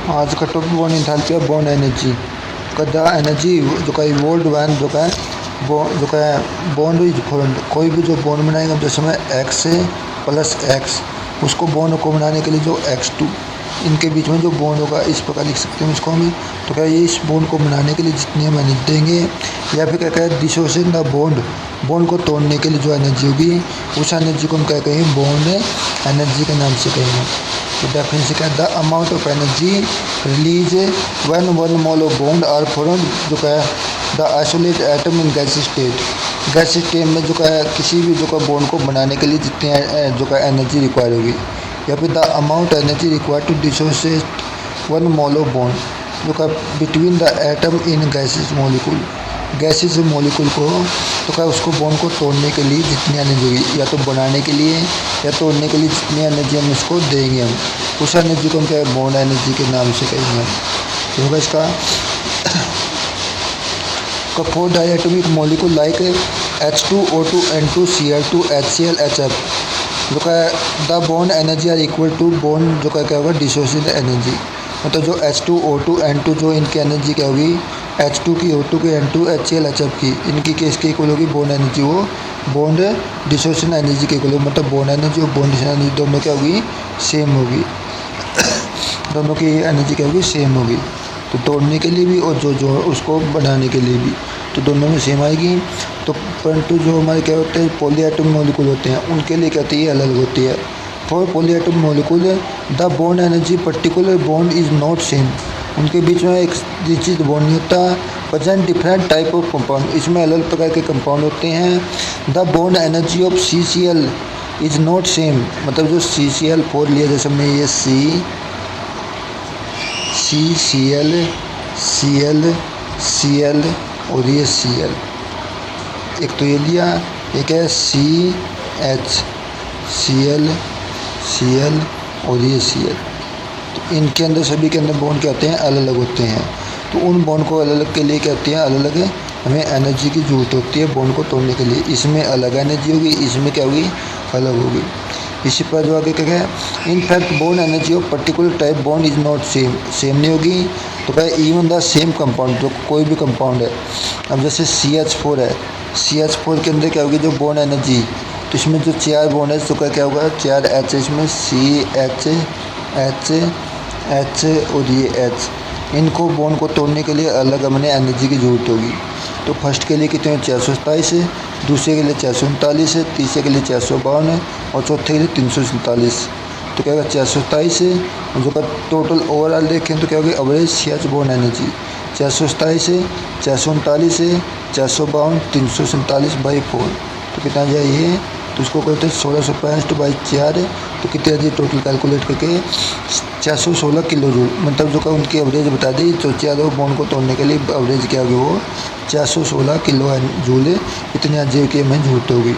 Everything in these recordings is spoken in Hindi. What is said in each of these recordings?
आज का topic bond enthalpy of bond energy का द एनर्जी जो का इवोल्व्ड व्हेन जो का बॉन्ड इज फॉर्म्ड। कोई भी जो बॉन्ड बनाएगा जैसे में एक्स है प्लस एक्स, उसको बॉन्ड को बनाने के लिए जो x2 इनके बीच में जो बॉन्ड होगा इस प्रकार लिख सकते हैं इसको हम। तो क्या ये इस बॉन्ड को बनाने के लिए जितनी हम एनर्जी देंगे, या फिर क्या कहें डिसोसिएशन द बॉन्ड को तोड़ने के लिए जो एनर्जी होगी उस एनर्जी को हम क्या कहेंगे बॉन्ड एनर्जी के नाम से कहेंगे। तो डेफिनेशन क्या है, the amount of energy release when one mole of bond are formed जो क्या the isolate atom in gas state. Gas state में जो क्या किसी भी जो का बॉन्ड को बनाने के लिए जितनी जो का एनर्जी रिक्वायर होगी, या फिर the amount energy required to dissociate one mole of bond जो का between the atom in gases molecule. Gases molecule को तो क्या उसको बॉन्ड को तोड़ने के लिए जितनी एनर्जी होगी, या तो बनाने के लिए या तोड़ने के लिए जितनी एनर्जी हम उसको देंगे, हम उस एनर्जी को हम क्या बॉन्ड एनर्जी के नाम से कहेंगे हम। तो होगा इसका for diatomic molecule like H2O2 N2 Cl2 HCl HF जो का the bond energy are equal to bond जो का क्या होगा डिसोसिएशन एनर्जी। मतलब जो H2O2 N2 जो इनकी एनर्जी क्या होगी H2 की O2 की N2 HCl HF की इनकी केस के इक्वल होगी बॉन्ड एनर्जी, वो बॉन्ड डिसोसिएशन एनर्जी के इक्वल होगी। मतलब बॉन्ड एनर्जी और बॉन्ड डिसोसिएशन एनर्जी दोनों क्या होगी सेम होगी, दोनों की एनर्जी क्या होगी सेम होगी। तो तोड़ने के लिए भी और जो उसको बनाने के लिए भी तो दोनों में सेम आएगी। तो परंतु जो हमारे क्या होते हैं पॉलीएटॉमिक मॉलिक्यूल होते हैं उनके लिए क्या होती है अलग होती है। For polyatomic molecule the bond energy particular bond is not same. उनके बीच में एक निश्चित बॉन्ड नहीं होता। Present different type of compound, इसमें अलग अलग प्रकार के कंपाउंड होते हैं। The bond energy of CCl is not same. मतलब जो CCl4 लिया जैसे हमने ये CCl और ये Cl, एक तो ये लिया, एक है Cl और ये Cl। तो इनके अंदर सभी के अंदर बॉन्ड क्या होते हैं अलग अलग होते हैं। तो उन बॉन्ड को अलग अलग के लिए क्या होती है अलग अलग हमें एनर्जी की जरूरत होती है बॉन्ड को तोड़ने के लिए। इसमें अलग एनर्जी होगी, इसमें क्या होगी अलग होगी। इसी पर जो आगे क्या है in fact bond energy of particular type bond is not same नहीं होगी। तो क्या इवन द सेम कंपाउंड जो कोई भी कंपाउंड है, अब जैसे CH4 है, CH4 के अंदर क्या होगी जो बॉन्ड एनर्जी, तो इसमें जो 4 बॉन्ड है तो क्या होगा 4 H, इसमें CH और ये H, इनको बॉन्ड को तोड़ने के लिए अलग हमें एनर्जी की जरूरत होगी। तो फर्स्ट के लिए कितने 427 है, दूसरे के लिए 439 है, तीसरे के लिए 452 है और चौथे के लिए 347। तो क्या होगा 427 है और जो का टोटल ओवरऑल देखें तो क्या होगी एवरेज CH बॉन्ड एनर्जी 427 है, 439 है, 452, 347/4। तो कितना जाइए तो उसको कहते हैं 1665/4 है। तो कितनी एनर्जी टोटल कैलकुलेट करके 416 किलो जूल। मतलब जो का उनकी एवरेज बता दी, तो 4 बॉन्ड को तोड़ने के लिए एवरेज क्या होगी वो 416 किलो जूल है। इतनी एनर्जी की हमें जरूरत होगी।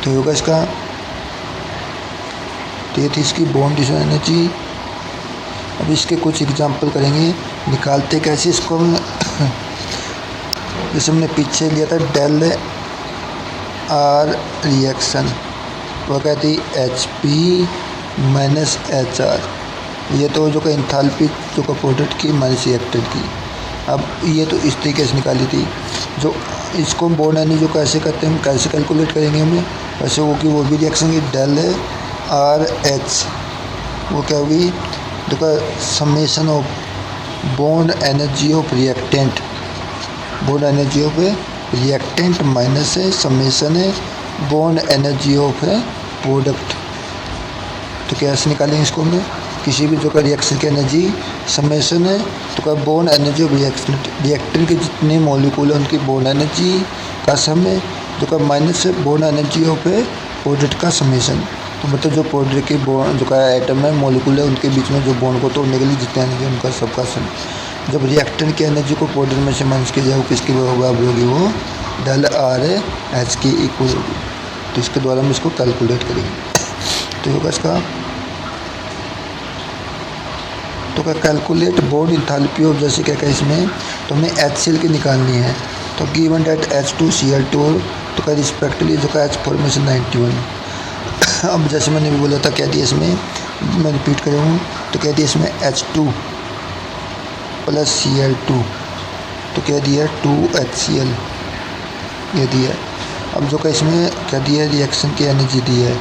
तो होगा इसका, तो ये थी इसकी बॉन्ड डिसोसिएशन एनर्जी। अब इसके कुछ एग्जांपल करेंगे, निकालते कैसे इसको हम। जैसे हमने पीछे लिया था डेल आर रिएक्शन, वह कहती HP माइनस HR। ये तो जो का इंथैल्पी जो का प्रोडक्ट की माइनस रिएक्टेड की। अब ये तो इस तरीके से निकाली थी। जो इसको बॉन्ड एनर्जी जो कैसे करते हैं हम कैसे कैलकुलेट करेंगे हमें, वैसे वो भी रिएक्शन की डेल RH वो क्या होगी जो का summation of bond energy of reactant, bond energy of reactant minus है समेशन है बॉन्ड एनर्जी ऑफ प्रोडक्ट। तो कैसे निकालेंगे इसको हमने, किसी भी जो का रिएक्शन की एनर्जी समेशन है तो का बॉन्ड एनर्जी ऑफ रिएक्टेंट के जितने मॉलिक्यूल हैं उनकी बॉन्ड एनर्जी का सम है जो का माइनस है बॉन्ड एनर्जी ऑफ प्रोडक्ट का समेशन। तो मतलब जो प्रोडक्ट की बॉन्ड जो का एटम है मॉलिक्यूल है उनके बीच में जो बॉन्ड को तोड़ने के लिए जितनी एनर्जी उनका सबका सम। जब रिएक्टेंट की एनर्जी को प्रोडक्ट में से माइनस की जाए किसकी बराबर होगी वो डेल RH की इक्वल होगी। तो इसके द्वारा हम इसको कैलकुलेट करेंगे। तो होगा इसका, तो क्या कैलकुलेट बॉन्ड इंथैल्पी ऑफ, जैसे क्या क्या इसमें तो हमें HCl की निकालनी है। तो गिवन डेट H2Cl2 तो क्या रिस्पेक्टिवली जो का H फॉर्मेशन 91। अब जैसे मैंने भी बोला था क्या दिया इसमें मैं रिपीट कर रहा हूँ। तो कह दिया इसमें H2 प्लस Cl2, तो कह दिया 2HCl ये दिया। अब जो का इसमें क्या दिया है, रिएक्शन की एनर्जी दी है,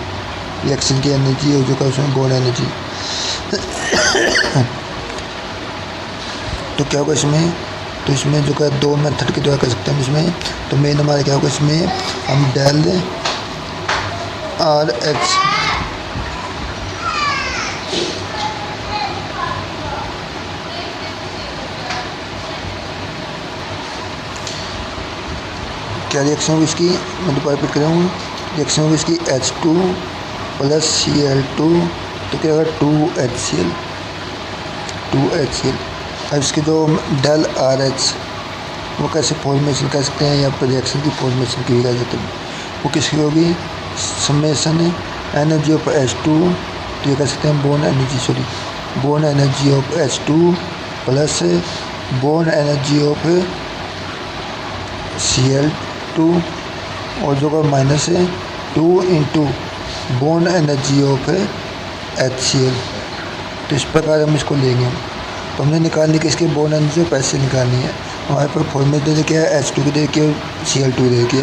रिएक्शन की एनर्जी और जो का उसमें बोन एनर्जी। तो क्या होगा इसमें, तो इसमें जो का दो मेथड के द्वारा कर सकते हैं इसमें। तो मेन हमारा क्या होगा इसमें, हम डेल RH क्या रिएक्शन होगी इसकी, मैं दोबारा रिपीट कर रहा हूँ। रिएक्शन होगी इसकी H2 प्लस Cl2, तो क्या होगा 2HCl। अब इसकी जो डेल RH वो कैसे फॉर्मेशन कर सकते हैं, या पर रिएक्शन की फॉर्मेशन की जा सकते हैं, वो किसकी होगी, समेशन एनर्जी ऑफ H2, तो ये कह सकते हैं bone energy of H2 plus bone energy of Cl2, और जो का माइनस है 2 into bone energy of HCl। तो इस प्रकार हम इसको लेंगे। तो हमने निकालनी कि इसकी बोन एनर्जी ऑफ HCl निकालनी है। हमारे पर फॉर्मूला दे क्या है, H2 की दे के Cl2 दे के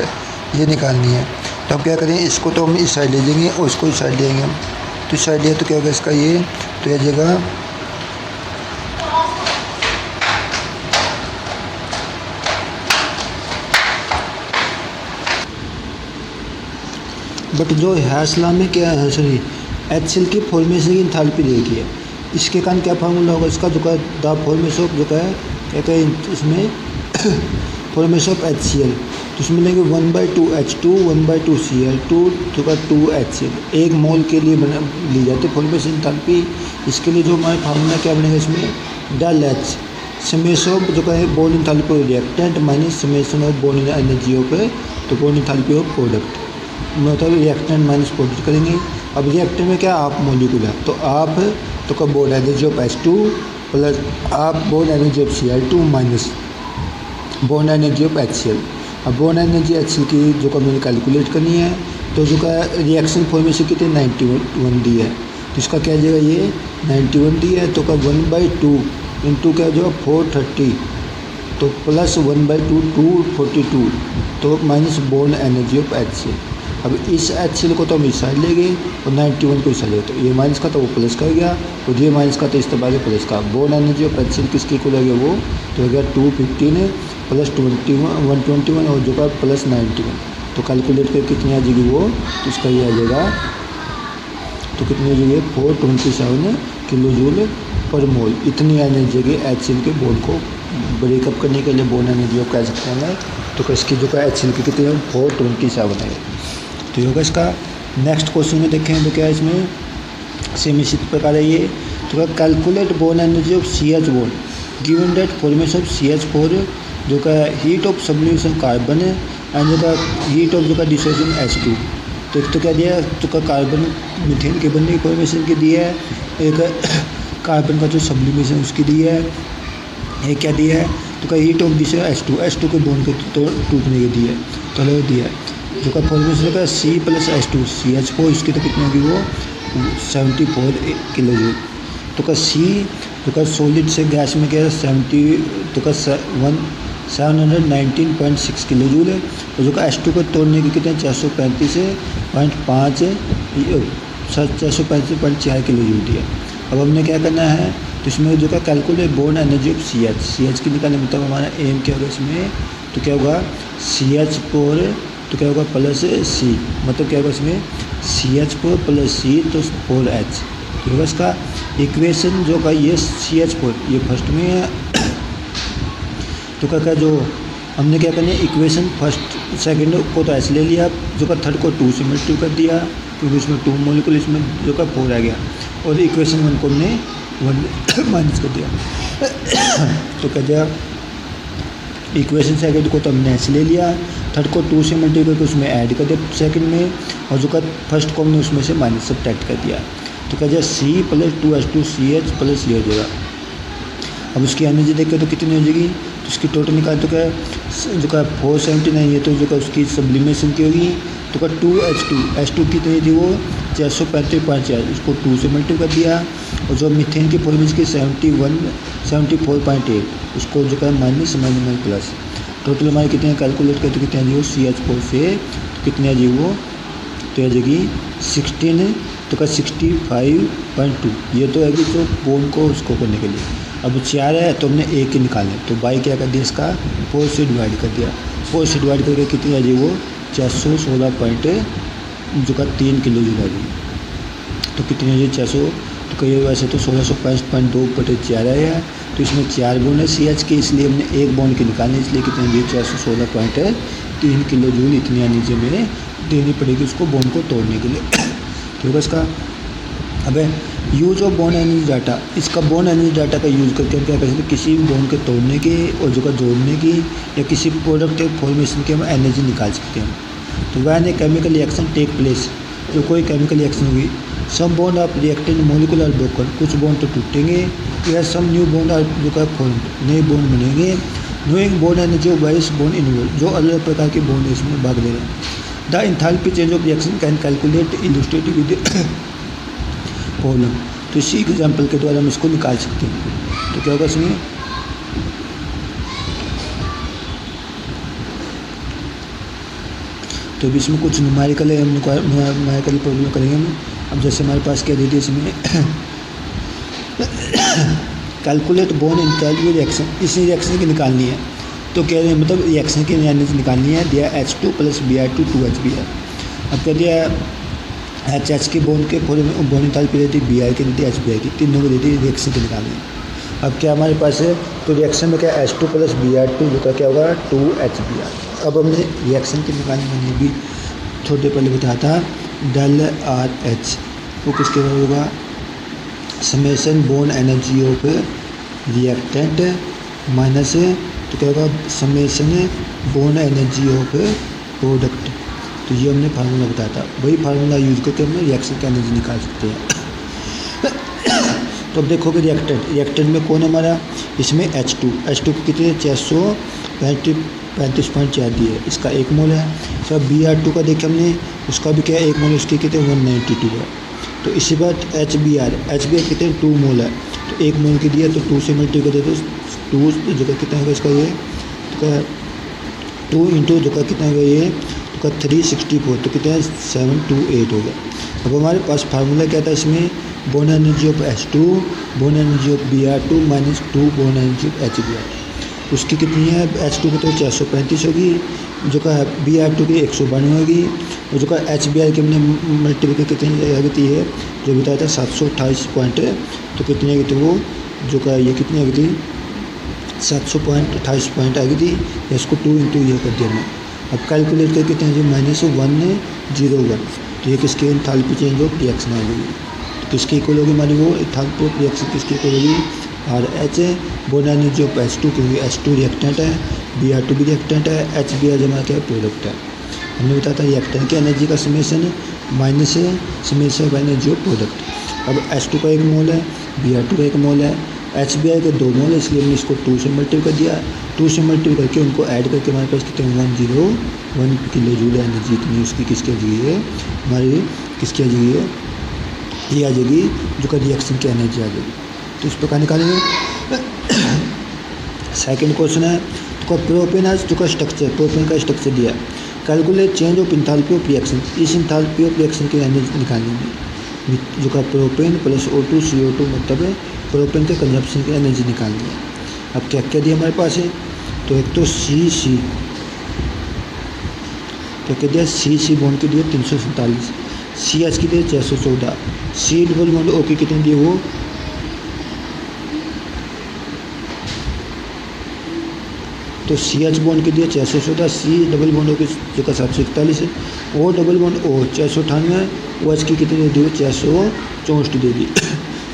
ये निकालनी है। तो हम क्या करें, इसको तो हम इस साइड ले लेंगे और इसको इस साइड लेंगे हम। तो इस साइड लिया तो क्या होगा इसका ये, तो यह जगह बट जो हैसला में क्या है, सॉरी HCl की फॉर्मेशन की इंथैल्पी देखी है, इसके कारण क्या फार्मूला होगा इसका, जो है द फॉर्मेशन ऑफ जो है कहते हैं इसमें फॉर्मेशन ऑफ HCl। तो इसमें लेंगे 1/2 H2 1/2 Cl2 तो का 2 HCl, एक मोल के लिए ली जाती है फॉर्मेशन इंथैल्पी। इसके लिए जो हमारा फार्मूला क्या बनेगा इसमें, डेल H समेशन ऑफ जो है bone enthalpy of reactant minus summation of bone energy of, तो बोन इंथैल्पी ऑफ प्रोडक्ट, मतलब रिएक्टेंट माइनस प्रोडक्ट करेंगे। अब रिएक्टेंट में क्या आप मॉलिक्यूल है, तो आप तो का bond energy of H2 plus आप bond energy of Cl2 minus bond energy of HCl। अब बोन एनर्जी HCl की जो का मैंने कैलकुलेट करनी है, तो जो का रिएक्शन फॉर्मेशन कितने 91 दी है, तो इसका क्या जाएगा ये 91 दी है, तो का 1/2 इंटू क्या जो 430, तो प्लस 1/2 242, तो minus bond energy of HCl। अब इस HCl को तो हम इस साइड ले गए और 91 को इस साइड ले, तो ये माइनस का तो वो प्लस का हो गया, और ये माइनस का तो इस तरह प्लस का। बोन एनर्जी ऑफ HCl किसके इक्वल हो गया, वो तो हो गया 215 प्लस 121 और जो का प्लस 91। तो कैलकुलेट कर कितनी आ जाएगी वो, तो इसका ये आ जाएगा, तो कितनी हो जाएगी 427 किलो जूल पर मोल। इतनी एनर्जी की HCl के बोन को ब्रेकअप करने के लिए बोन एनर्जी ऑफ कह सकते हैं। तो इसकी जो का HCl की कितनी है 427 है। तो ये होगा इसका। नेक्स्ट क्वेश्चन में देखें तो क्या इसमें सेम इसी प्रकार है ये, तो calculate bone energy of CH bone given that formation of CH4 जो का हीट ऑफ सब्लिमेशन कार्बन है एंड जो का हीट ऑफ जो का डिसोसिएशन H2। तो एक तो क्या दिया है, तो का कार्बन मीथेन के बनने की फॉर्मेशन की दी है, एक कार्बन का जो सब्लिमेशन उसकी दी है, एक क्या दिया है, तो का हीट ऑफ डिसोसिएशन H2 के बोन के टूटने की दी है, तो अलग दिया है। जो का फॉर्मेशन का C प्लस H2 CH4, इसकी तो कितनी होगी वो 74 किलो जूल। तो का C तो का सॉलिड से गैस में क्या है 70, तो का 719.6 किलो जूल है। और जो का H2 को तोड़ने के कितने 435.4 किलो जूल दिया। अब हमने क्या करना है, तो इसमें जो का calculate bone energy of CH की निकालने मतलब हमारा एम क्या होगा इसमें, तो क्या होगा CH4 तो क्या होगा प्लस C, मतलब क्या होगा इसमें CH4 प्लस C तो 4H। तो होगा इसका इक्वेशन जो का ये CH4 ये फर्स्ट में है। तो क्या जो हमने क्या करना है, इक्वेशन फर्स्ट सेकंड को तो ऐसे ले लिया, जो का थर्ड को 2 से मल्टीप्लाई कर दिया क्योंकि इसमें 2 मॉलिक्यूल इसमें जो का 4 आ गया, और इक्वेशन 1 को हमने 1 माइनस कर दिया। तो क्या दिया इक्वेशन सेकंड को तो हमने ऐसे ले लिया, थर्ड को 2 से मल्टीप्लाई करके उसमें ऐड कर दिया सेकंड में, और जो का फर्स्ट को हमने उसमें से माइनस सब्ट्रैक्ट कर दिया। तो क्या जाए C plus 2H2 CH plus ये हो जाएगा। अब उसकी एनर्जी देखकर तो कितनी हो जाएगी, तो उसकी टोटल निकाल तो क्या जो का 479 है, तो जो का उसकी सब्लिमेशन की होगी, तो का 2H2 कितनी थी वो 435.4, इसको 2 से मल्टीप्लाई कर दिया। और जो मीथेन की फॉर्मूले की 74.8, उसको जो है माइनस प्लस। टोटल हमारे कितने कैलकुलेट करते कितने जी वो CH4 से कितने जी वो तो आ जाएगी 16 तो का 65.2। ये तो है कि जो बोन को उसको करने के लिए। अब 4 है तो हमने एक ही निकाले, तो बाई क्या कर दिया इसका 4 से डिवाइड कर दिया। 4 से डिवाइड करके कितनी आ जाएगी वो 416.3 किलो जूल आ गई। तो कितनी आ जाएगी 400, तो कहिए वैसे तो 1665.2/4 है। तो इसमें 4 बॉन्ड है CH के, इसलिए हमने एक बॉन्ड के निकालने, इसलिए कितनी दी 416.3 किलो जूल इतनी एनर्जी में देनी पड़ेगी उसको बॉन्ड को तोड़ने के लिए। ठीक है इसका। अब use of bond energy data, इसका बॉन्ड एनर्जी डाटा का यूज़ करके हम क्या कर सकते हैं, किसी भी बॉन्ड के तोड़ने की और जो का जोड़ने की या किसी प्रोडक्ट के फॉर्मेशन की हम एनर्जी निकाल सकते हैं। तो when a chemical reaction take place, जो कोई केमिकल रिएक्शन हुई, some bond of reacted molecular are broken, कुछ बॉन्ड तो टूटेंगे, या सम न्यू बॉन्ड आर जो का फॉर्म, नए बॉन्ड बनेंगे। Knowing bond energy of various bond involve, जो अलग अलग प्रकार के बॉन्ड इसमें भाग ले रहे हैं। The enthalpy change of reaction can calculate illustrative with problem. तो इसी एग्जाम्पल के द्वारा हम इसको निकाल सकते हैं। तो क्या होगा इसमें, तो अभी इसमें कुछ न्यूमेरिकल है, हम न्यूमेरिकल प्रॉब्लम करेंगे हम। अब जैसे हमारे पास क्या दे दी इसमें कैलकुलेट बॉन्ड इंथैल्पी रिएक्शन, इसी रिएक्शन की निकालनी है। तो कह रहे हैं मतलब रिएक्शन की एनर्जी निकालनी है, दिया H2 + Br2 2HBr। अब कह दिया HH के बॉन्ड के बॉन्ड इंथैल्पी देती Br की देती HBr की, तीनों को देती रिएक्शन की निकालनी है। अब क्या हमारे पास है, तो रिएक्शन में क्या H2 + Br2 जो का क्या होगा 2HBr। अब हमने रिएक्शन की निकालनी, मैंने भी थोड़ी देर पहले बताया था, ΔRH वो किसके बराबर होगा, summation bond energy of reactant minus तो क्या होगा summation bond energy of product. तो ये हमने फार्मूला बताया था, वही फार्मूला यूज करके हम रिएक्शन की एनर्जी निकाल सकते हैं। तो अब देखोगे रिएक्टेंट में कौन है हमारा, इसमें H2 कितने 435.4 दिए, इसका 1 मोल है। सब Br2 का देखे हमने, उसका भी क्या 1 मोल, उसके कितने 192 है। तो इसी बात HBr कितने 2 मोल है, तो 1 मोल की दिया तो 2 से मल्टीप्लाई कर देते, 2 जगह कितना होगा इसका ये, तो 2 इंटू जगह कितना होगा ये, तो 364, तो कितना 728 होगा। अब हमारे पास फार्मूला क्या था इसमें, bond energy of H2 bond energy of Br2 minus 2 bond energy of HBr। उसकी कितनी है, H2 की तो 435 होगी, जो का Br2 की 192 होगी, और जो का HBr की हमने मल्टीप्लाई कितनी आगती है, जो बताया था 728 पॉइंट, तो कितनी आगी थी वो, जो का ये कितनी आगी थी 728 पॉइंट आगी थी, इसको 2 इंटू ये कर दिया हमने। अब कैलकुलेट करके कितने जो -101, तो ये किसके एंथैल्पी चेंज ऑफ रिएक्शन आ गई, तो किसकी इक्वल होगी हमारी वो एंथैल्पी ऑफ रिएक्शन किसकी इक्वल होगी RH bond energy of H2, क्योंकि H2 रिएक्टेंट है, Br2 भी रिएक्टेंट है, HBr जमा क्या प्रोडक्ट है। हमने बताया था रिएक्टेंट की एनर्जी का समेशन माइनस है summation of energy of product. अब H2 का 1 मोल है, Br2 का 1 मोल है, HBr के 2 मोल है, इसलिए हमने इसको 2 से मल्टीप्लाई कर दिया। 2 से मल्टीप्लाई करके उनको ऐड करके हमारे पास कितने 101 किलो जूल एनर्जी इतनी उसकी किसकी आ जाएगी, हमारी किसकी आ जाएगी, ये आ जाएगी जो का रिएक्शन की एनर्जी आ जाएगी। तो इस प्रकार निकालेंगे। सेकंड क्वेश्चन है, तो प्रोपेन जो का स्ट्रक्चर, प्रोपेन का स्ट्रक्चर दिया, calculate change of enthalpy of reaction, इस इंथैल्पी ऑफ रिएक्शन की एनर्जी निकालनी है, जो का प्रोपेन + O2 CO2 मतलब प्रोपेन के कंजप्शन की एनर्जी निकालनी है। अब क्या क्या दिया हमारे पास है, तो एक तो CC क्या क्या दिया, CC बॉन्ड के दिए 347, CH की दिए 414, C डबल बॉन्ड O की कितने दिए वो, तो CH बॉन्ड के दिए 414, C डबल बॉन्ड O की जो का 741 है, O double bond O 498, OH की कितनी दे दी 464 दे दी।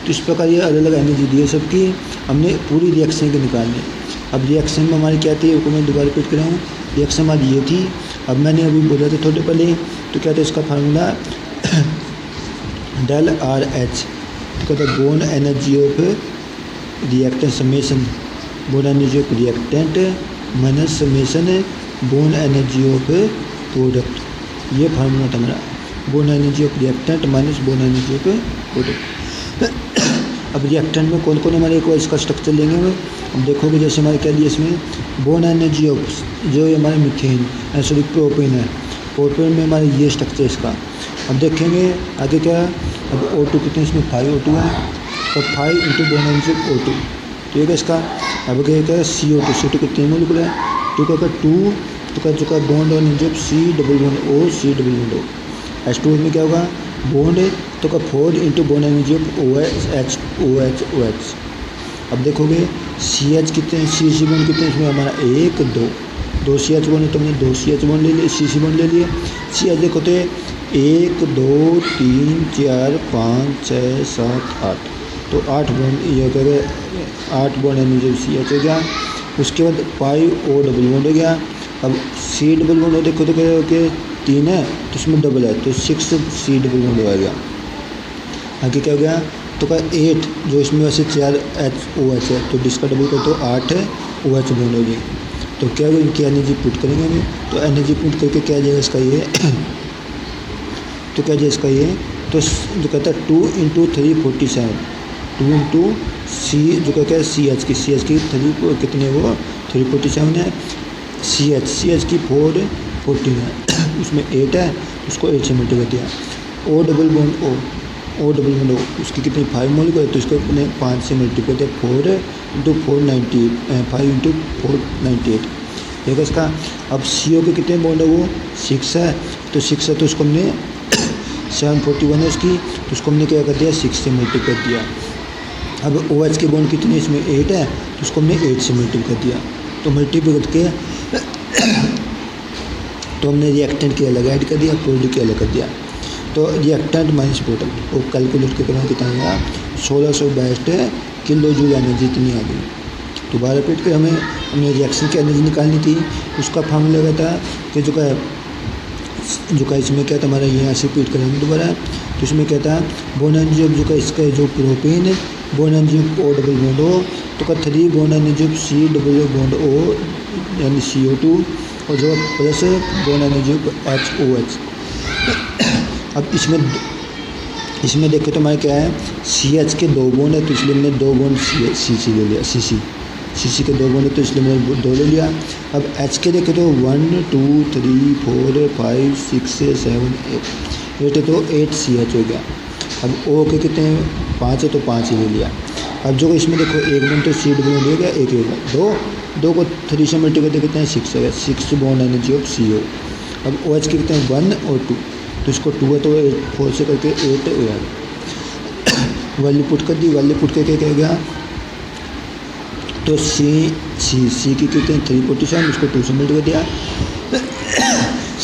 तो इस प्रकार ये अलग अलग एनर्जी दी है सबकी, हमने पूरी रिएक्शन की निकालनी है। अब रिएक्शन में हमारी क्या थी, वो मैं दोबारा रिपीट कर रहा हूँ, रिएक्शन हमारी ये थी। अब मैंने अभी बोला था थोड़े पहले, तो क्या था इसका फार्मूला ΔRH, तो कहते हैं bond energy of reactant summation bond energy of reactant minus summation bond energy of product, ये फार्मूला था मेरा। Bone energy of reactant minus bond energy of product. अब रिएक्टेंट में कौन कौन हमारे को इसका स्ट्रक्चर लेंगे हम देखोगे। जैसे हमारे क्या दिया इसमें बोन एनर्जी ऑफ जो हमारे मीथेन सॉरी प्रोपेन है, प्रोपेन में हमारे ये स्ट्रक्चर इसका। अब देखेंगे आगे क्या है। अब O2 कितने इसमें 5O2 है, तो 5 into bone energy of O2 ठीक है इसका। अब क्या है CO2 कितने मोलिकुल है 2 का 2 तो का जो का bond energy of C double bond O H2 में क्या होगा बॉन्ड तो का 4 into bond energy of OH। अब देखोगे CH कितने CC बॉन्ड कितने इसमें हमारा 1 2 CH बॉन्ड है तो हमने 2 CH बॉन्ड ले लिए, CC बॉन्ड ले लिए। CH देखो तो 1 2 3 4 5 6 7 8 तो 8 बॉन्ड ये कह 8 बॉन्ड एनर्जी ऑफ CH हो गया। उसके बाद 5 O डबल बॉन्ड हो गया। अब C डबल बॉन्ड देखो तो क्या 3 है तो इसमें डबल है तो 6 C डबल बॉन्ड हो गया। आगे क्या हो गया तो का 8 जो इसमें वैसे 4 OH है तो जिसका डबल कर तो 8 है OH बॉन्ड होगी। तो क्या होगा इनकी एनर्जी पुट करेंगे हम। तो एनर्जी पुट करके क्या जाएगा इसका ये तो क्या जाएगा इसका ये तो जो कहता है 2 इंटू 347 2 इंटू C जो कहता है CH की 3 कितने वो 347 है। CH की 414 है उसमें 8 है उसको 8 से मल्टीप्लाई कर दिया। O डबल बॉन्ड O उसकी कितनी 5 मोलिकुल है तो इसको अपने 5 से मल्टीप्लाई किया 4 इंटू 498 5 इंटू 498 ठीक है इसका। अब CO के कितने बॉन्ड है वो 6 है तो 6 है तो उसको हमने 741 है उसकी तो उसको हमने क्या कर दिया 6 से मल्टीप्लाई कर दिया। अब OH के बॉन्ड कितने इसमें 8 है तो उसको हमने 8 से मल्टीप्लाई कर दिया। तो मल्टीप्लाई करके तो हमने रिएक्टेंट के अलग ऐड कर दिया प्रोडक्ट के अलग कर दिया। तो रिएक्टेंट माइनस प्रोडक्ट वो कैलकुलेट करके कितना आएगा 1662 किलो जूल एनर्जी इतनी आ गई। दोबारा रिपीट कर हमने रिएक्शन की एनर्जी निकालनी थी उसका फॉर्मूला लगा था कि जो का इसमें क्या था हमारा यहाँ से रिपीट करेंगे दोबारा। तो इसमें क्या था बोन एनर्जी ऑफ जो का इसका जो प्रोपेन है bone energy of O double bond O तो का 3 bone energy of C double bond O यानी CO2 और जो plus bone energy of HOH। अब इसमें देखो तो हमारा क्या है CH के 2 बॉन्ड है तो इसलिए हमने 2 बॉन्ड CC ले लिया CC के 2 बॉन्ड है तो इसलिए मैंने 2 ले लिया। अब H के देखे तो 1 2 3 4 5 6 7 8 है तो 8 CH हो गया। अब O के कितने 5 है तो 5 ही ले लिया। अब जो इसमें देखो एक बॉन्ड तो C डबल हो गया एक 2 को 3 से मल्टीप्लाई करते कितने 6 है 6 बॉन्ड एनर्जी ऑफ CO। अब OH के कितने 1 और 2 तो इसको 2 है तो 4 से करके 8 हो गया। वैल्यू पुट कर दी वैल्यू पुट करके क्या गया तो C की कितने 347 उसको 2 से मल्टीप्लाई कर दिया।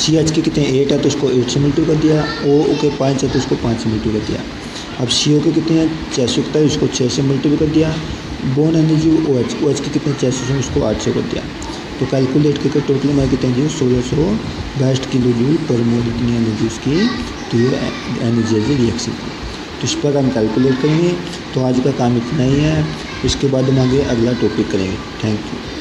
CH के कितने 8 है तो उसको 8 से मल्टीप्लाई कर दिया। O के 5 है तो उसको 5 से मल्टीप्लाई कर दिया। अब CO के कितने हैं 641 उसको 6 से मल्टीप्लाई कर दिया। बोन एनर्जी OH के कितने 600 हैं उसको 8 से कर दिया। तो कैलकुलेट करके टोटल हमारी कितनी एनर्जी 1662 किलो जूल पर मोल इतनी एनर्जी उसकी तो ये एनर्जी है रिएक्शन की। तो इस पर हम कैलकुलेट करेंगे। तो आज का काम इतना ही है। इसके बाद हम आगे अगला टॉपिक करेंगे। Thank you.